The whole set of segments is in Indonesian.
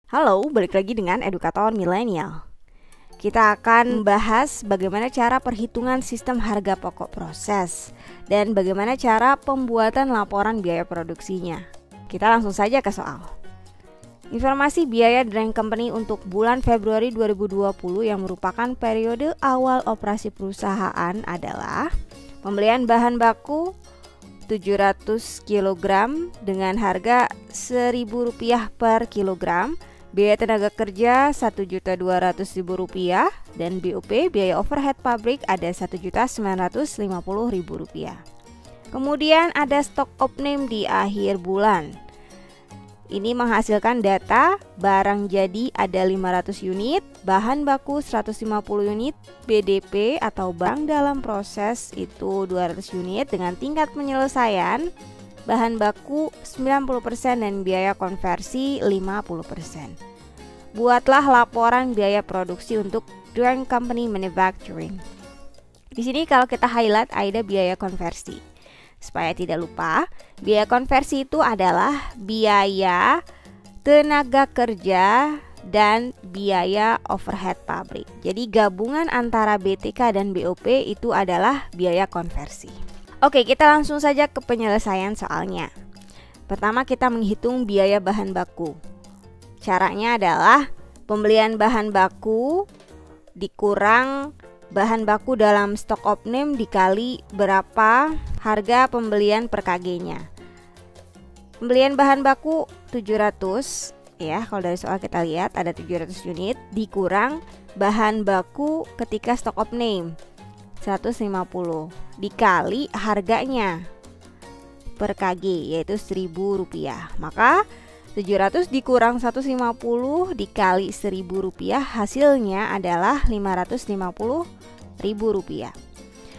Halo, balik lagi dengan Edukator Milenial. Kita akan membahas bagaimana cara perhitungan sistem harga pokok proses dan bagaimana cara pembuatan laporan biaya produksinya. Kita langsung saja ke soal. Informasi biaya Drain Company untuk bulan Februari 2020 yang merupakan periode awal operasi perusahaan adalah pembelian bahan baku 700 kg dengan harga Rp1.000 per kilogram, biaya tenaga kerja Rp1.200.000 dan BOP biaya overhead pabrik ada Rp1.950.000. Kemudian ada stok opening di akhir bulan. Ini menghasilkan data barang jadi ada 500 unit, bahan baku 150 unit, BDP atau barang dalam proses itu 200 unit dengan tingkat penyelesaian bahan baku 90% dan biaya konversi 50%. Buatlah laporan biaya produksi untuk Drain Company Manufacturing. Di sini kalau kita highlight ada biaya konversi. Supaya tidak lupa, biaya konversi itu adalah biaya tenaga kerja dan biaya overhead pabrik. Jadi gabungan antara BTK dan BOP itu adalah biaya konversi. Oke, kita langsung saja ke penyelesaian soalnya. Pertama kita menghitung biaya bahan baku. Caranya adalah pembelian bahan baku dikurang bahan baku dalam stok opening dikali berapa harga pembelian per kg-nya. Pembelian bahan baku 700 ya, kalau dari soal kita lihat ada 700 unit dikurang bahan baku ketika stok opening 150 dikali harganya per kg yaitu Rp1.000. Maka 700 dikurang 150 dikali Rp1.000 hasilnya adalah Rp550.000.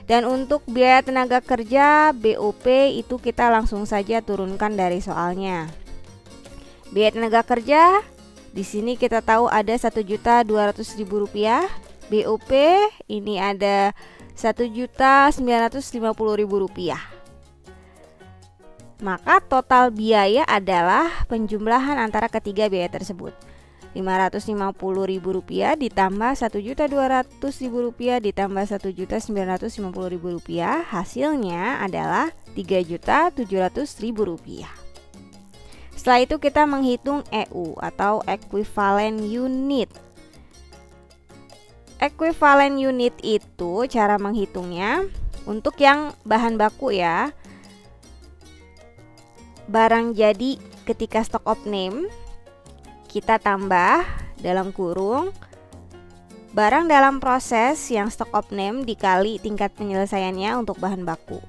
Dan untuk biaya tenaga kerja BOP itu kita langsung saja turunkan dari soalnya. Biaya tenaga kerja di sini kita tahu ada Rp1.200.000. BOP ini ada Rp1.950.000. Maka total biaya adalah penjumlahan antara ketiga biaya tersebut. Rp550.000 ditambah Rp1.200.000 ditambah Rp1.950.000 hasilnya adalah Rp3.700.000. Setelah itu kita menghitung EU atau equivalent unit. Equivalent unit itu cara menghitungnya untuk yang bahan baku ya. Barang jadi ketika stok opening kita tambah dalam kurung barang dalam proses yang stok opening dikali tingkat penyelesaiannya untuk bahan baku.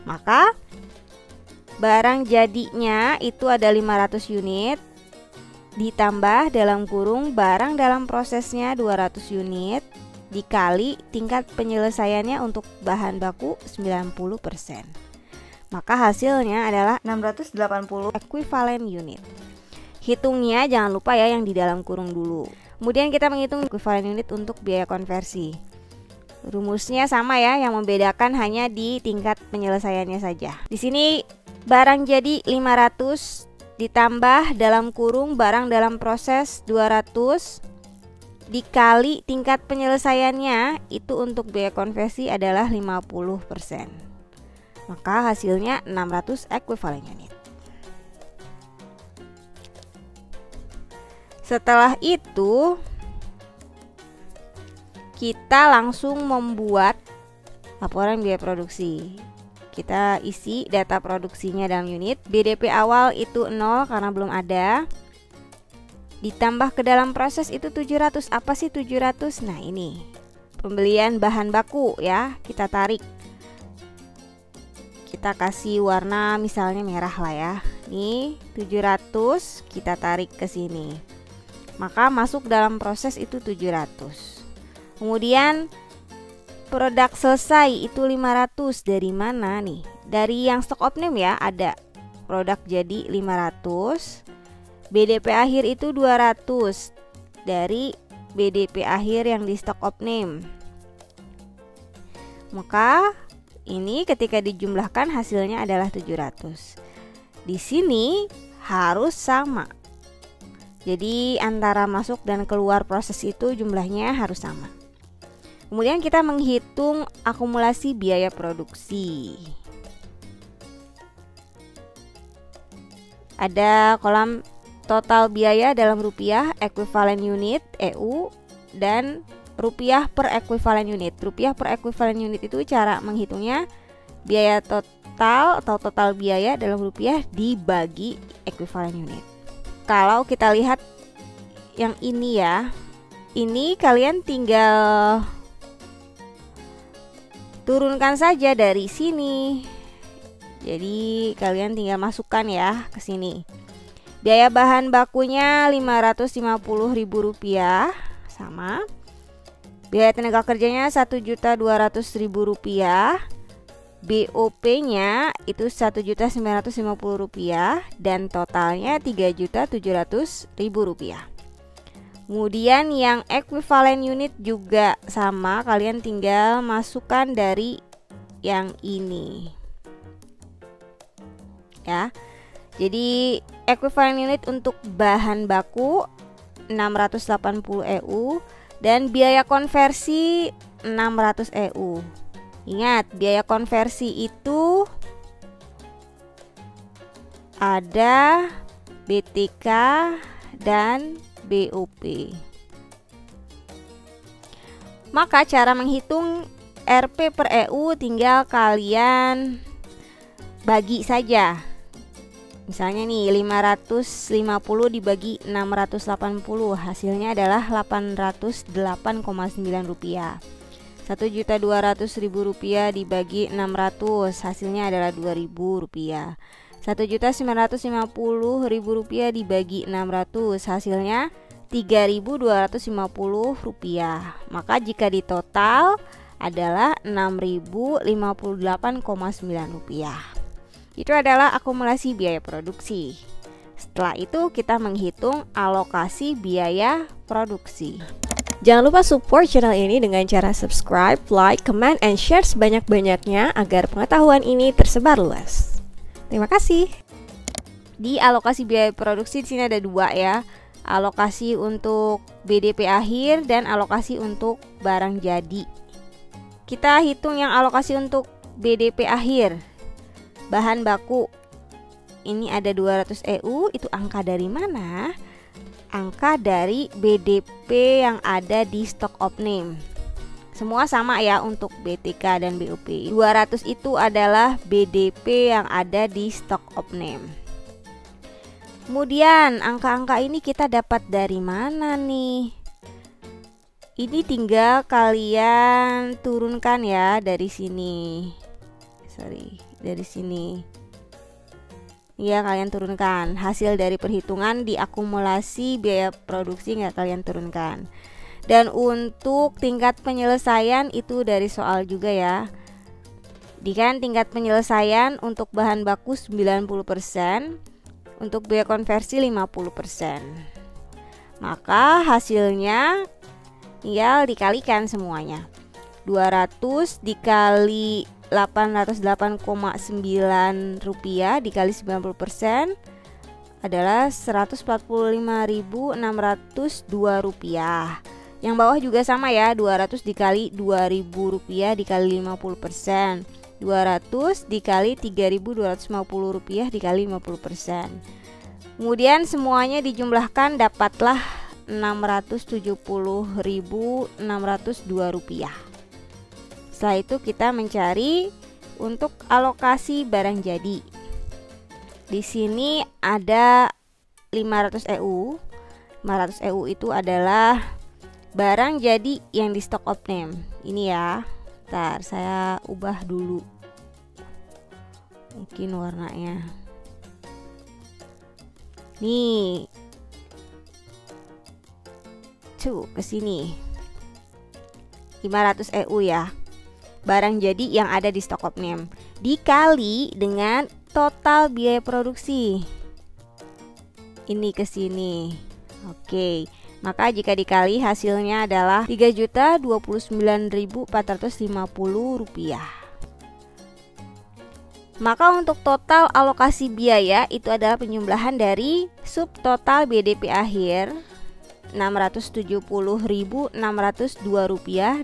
Maka barang jadinya itu ada 500 unit ditambah dalam kurung barang dalam prosesnya 200 unit dikali tingkat penyelesaiannya untuk bahan baku 90%. Maka hasilnya adalah 680 equivalent unit. Hitungnya jangan lupa ya yang di dalam kurung dulu. Kemudian kita menghitung equivalent unit untuk biaya konversi. Rumusnya sama ya, yang membedakan hanya di tingkat penyelesaiannya saja. Di sini barang jadi 500 ditambah dalam kurung barang dalam proses 200 dikali tingkat penyelesaiannya itu untuk biaya konversi adalah 50%. Maka hasilnya 600 equivalent unit. Setelah itu kita langsung membuat laporan biaya produksi. Kita isi data produksinya dalam unit. BDP awal itu 0 karena belum ada. Ditambah ke dalam proses itu 700. Apa sih 700? Nah ini pembelian bahan baku ya, kita tarik. Kita kasih warna misalnya merah lah ya. Nih 700 kita tarik ke sini. Maka masuk dalam proses itu 700. Kemudian produk selesai itu 500 dari mana nih? Dari yang stok opening ya, ada produk jadi 500. BDP akhir itu 200 dari BDP akhir yang di stok opening. Maka ini ketika dijumlahkan hasilnya adalah 700. Di sini harus sama. Jadi antara masuk dan keluar proses itu jumlahnya harus sama. Kemudian kita menghitung akumulasi biaya produksi. Ada kolom total biaya dalam rupiah, ekuivalen unit (EU) dan rupiah per ekuivalen unit. Rupiah per ekuivalen unit itu cara menghitungnya biaya total atau total biaya dalam rupiah dibagi ekuivalen unit. Kalau kita lihat yang ini ya, ini kalian tinggal turunkan saja dari sini. Jadi kalian tinggal masukkan ya ke sini. Biaya bahan bakunya Rp550.000 sama. Biaya tenaga kerjanya Rp1.200.000. BOP-nya itu Rp1.950.000 dan totalnya Rp3.700.000. Kemudian yang ekuivalen unit juga sama, kalian tinggal masukkan dari yang ini. Ya. Jadi ekuivalen unit untuk bahan baku 680 EU dan biaya konversi 600 EU. Ingat, biaya konversi itu ada BTK dan BOP. Maka cara menghitung Rp per EU tinggal kalian bagi saja. Misalnya nih 550 dibagi 680, hasilnya adalah Rp808,9. Rp1.200.000 dibagi 600, hasilnya adalah Rp2.000. Rp1.950.000 dibagi 600, hasilnya Rp3.250. Maka jika ditotal adalah Rp6.058,9. Itu adalah akumulasi biaya produksi. Setelah itu kita menghitung alokasi biaya produksi. Jangan lupa support channel ini dengan cara subscribe, like, comment, and share sebanyak-banyaknya agar pengetahuan ini tersebar luas. Terima kasih. Di alokasi biaya produksi di sini ada dua ya. Alokasi untuk BDP akhir dan alokasi untuk barang jadi. Kita hitung yang alokasi untuk BDP akhir. Bahan baku ini ada 200 EU, itu angka dari mana? Angka dari BDP yang ada di stock of name. Semua sama ya untuk BTK dan BOP. 200 itu adalah BDP yang ada di stock of name. Kemudian angka-angka ini kita dapat dari mana nih? Ini tinggal kalian turunkan ya dari sini. Dari sini. Ya, kalian turunkan hasil dari perhitungan di akumulasi biaya produksi, nggak kalian turunkan. Dan untuk tingkat penyelesaian itu dari soal juga ya. Kan tingkat penyelesaian untuk bahan baku 90%, untuk biaya konversi 50%. Maka hasilnya tinggal dikalikan semuanya. 200 dikali Rp808,9 dikali 90% adalah Rp145.602. Yang bawah juga sama ya, 200 dikali Rp2.000 dikali 50%, 200 dikali Rp3.250 dikali 50%. Kemudian semuanya dijumlahkan dapatlah Rp670.602. Setelah itu kita mencari untuk alokasi barang jadi. Di sini ada 500 EU. 500 EU itu adalah barang jadi yang di stock of name. Ini ya. Ntar saya ubah dulu. Mungkin warnanya. Nih. Tuh, ke sini. 500 EU ya. Barang jadi yang ada di stock of name dikali dengan total biaya produksi. Ini ke sini. Oke. Maka jika dikali hasilnya adalah Rp3.029.450. Maka untuk total alokasi biaya itu adalah penjumlahan dari subtotal BDP akhir Rp670.602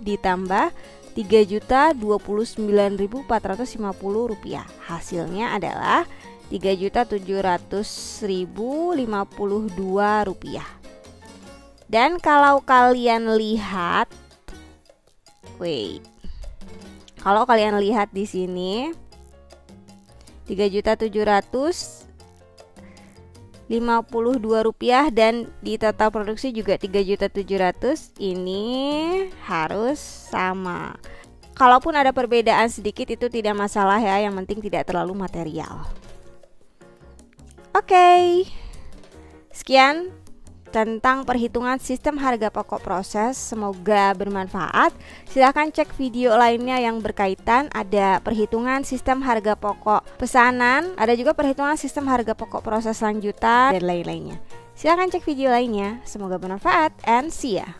ditambah Rp3.029.450. Hasilnya adalah Rp3.700.052. Dan kalau kalian lihat, kalau kalian lihat di sini Rp3.752 dan di total produksi juga Rp3.700.000, ini harus sama. Kalaupun ada perbedaan sedikit itu tidak masalah ya, yang penting tidak terlalu material. Oke, sekian tentang perhitungan sistem harga pokok proses. Semoga bermanfaat. Silahkan cek video lainnya yang berkaitan. Ada perhitungan sistem harga pokok pesanan, ada juga perhitungan sistem harga pokok proses lanjutan, dan lain-lainnya. Silahkan cek video lainnya. Semoga bermanfaat and see ya.